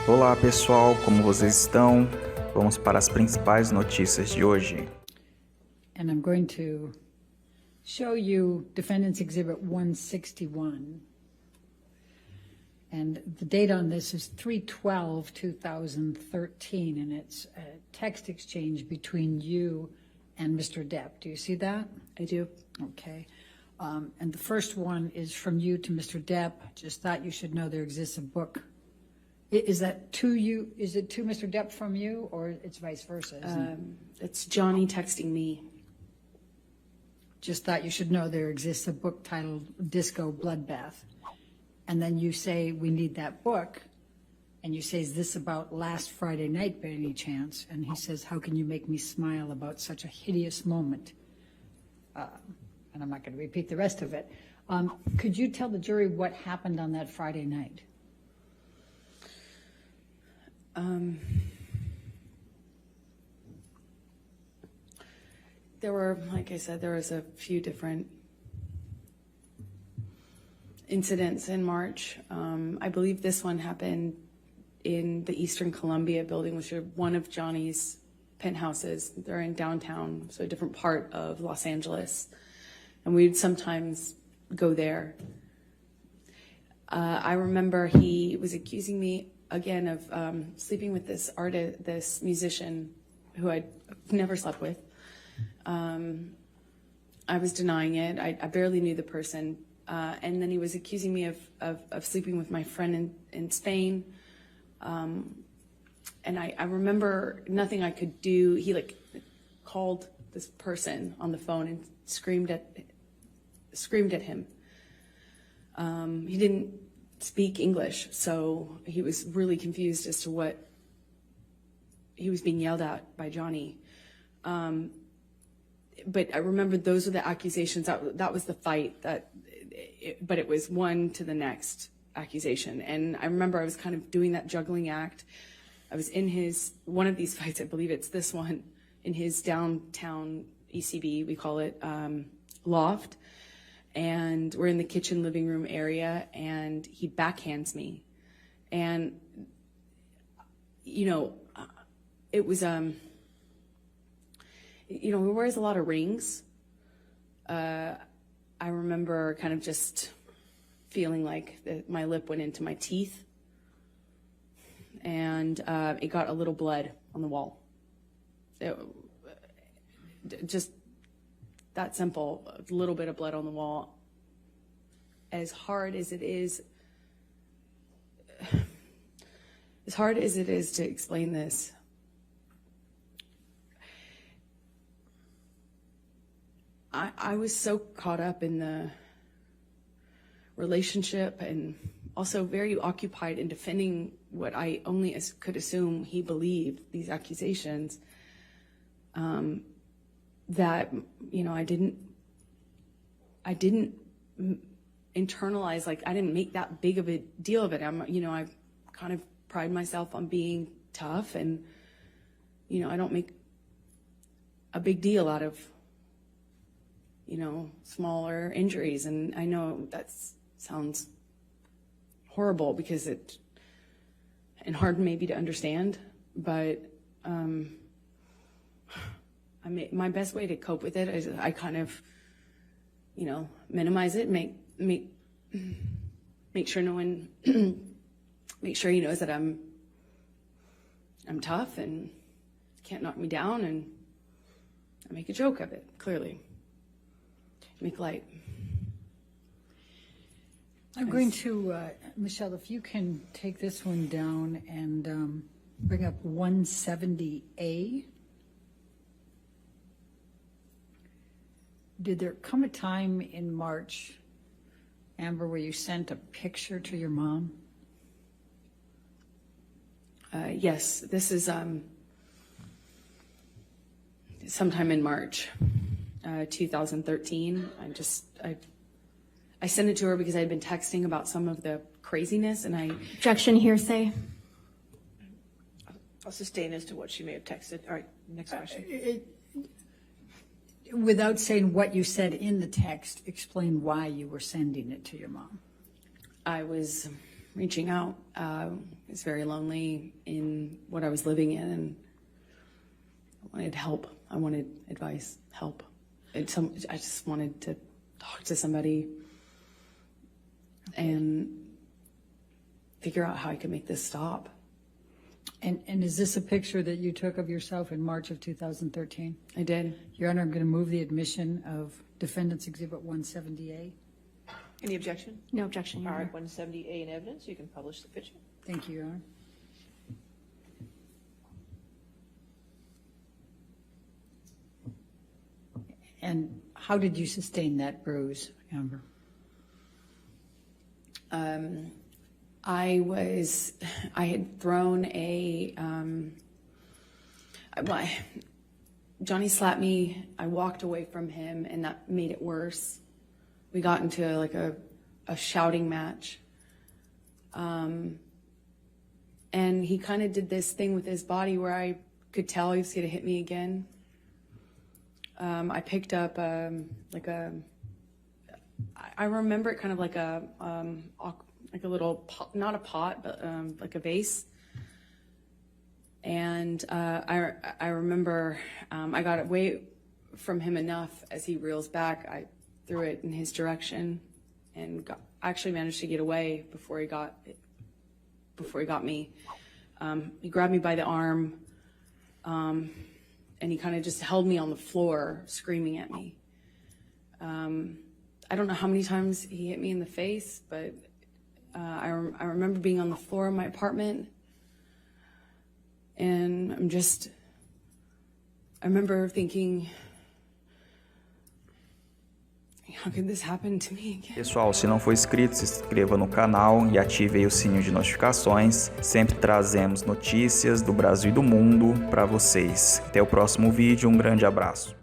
Olá pessoal, como vocês estão? Vamos para as principais notícias de hoje. And I'm going to show you Defendant's Exhibit 161. And the date on this is 3/12/2013, and it's a text exchange between you and Mr. Depp. Do you see that? I do. Okay. And the first one is from you to Mr. Depp. Just thought you should know there exists a book. Is that to you? Is it to Mr. Depp from you, or it's vice versa? It's Jhonny texting me. Just thought you should know there exists a book titled Disco Bloodbath. And then you say, we need that book. And you say, is this about last Friday night by any chance? And he says, how can you make me smile about such a hideous moment? And I'm not going to repeat the rest of it. Could you tell the jury what happened on that Friday night? There were, like I said, there was a few different incidents in March. I believe this one happened in the Eastern Columbia building, which is one of Johnny's penthouses. They're in downtown, so a different part of Los Angeles. And we'd sometimes go there. I remember he was accusing me again of sleeping with this artist, this musician who I'd never slept with. I was denying it. I barely knew the person. And then he was accusing me of sleeping with my friend in Spain. And I remember nothing I could do. He called this person on the phone and screamed at him. He didn't speak English, so he was really confused as to what he was being yelled at by Jhonny. But I remember those were the accusations. That was the fight. But it was one to the next accusation. And I remember I was kind of doing that juggling act. I was in one of these fights, I believe it's this one, in his downtown ECB, we call it, loft. And we're in the kitchen living room area, and he backhands me. And, it was, he wears a lot of rings. I remember kind of just feeling like my lip went into my teeth, and it got a little blood on the wall. Just that simple, a little bit of blood on the wall. As hard as it is to explain this, I was so caught up in the relationship and also very occupied in defending what I only could assume he believed, these accusations, that, I didn't internalize, I didn't make that big of a deal of it. I kind of pride myself on being tough, and, I don't make a big deal out of, smaller injuries. And I know that sounds horrible and hard maybe to understand, but my best way to cope with it is I kind of, minimize it, make sure no one, make sure he knows that I'm tough and can't knock me down, and I make a joke of it, clearly. Make light. I'm going to, Michelle, if you can take this one down and bring up 170A. Did there come a time in March, Amber, where you sent a picture to your mom? Yes, this is sometime in March 2013. I sent it to her because I had been texting about some of the craziness, and Objection, hearsay. I'll sustain as to what she may have texted. All right, next question. Without saying what you said in the text, explain why you were sending it to your mom. I was reaching out. I was very lonely in what I was living in, and I wanted help. I wanted advice, help. I just wanted to talk to somebody and figure out how I could make this stop. And is this a picture that you took of yourself in March of 2013? I did. Your Honor, I'm going to move the admission of Defendant's Exhibit 170A. Any objection? No objection, Your All Honor. right, 170A in evidence. You can publish the picture. Thank you, Your Honor. And how did you sustain that bruise, Amber? I had thrown Jhonny slapped me. I walked away from him, and that made it worse. We got into like a shouting match. And he kind of did this thing with his body where I could tell he was going to hit me again. I picked up I remember it kind of like a little pot, not a pot, but like a vase. And I remember I got away from him enough as he reels back. I threw it in his direction and actually managed to get away before he got me. He grabbed me by the arm, and he kind of just held me on the floor, screaming at me. I don't know how many times he hit me in the face, but I remember being on the floor of my apartment, and I remember thinking, how could this happen to me again? Pessoal, se não for inscrito, se inscreva no canal e ative aí o sininho de notificações. Sempre trazemos notícias do Brasil e do mundo para vocês. Até o próximo vídeo, um grande abraço.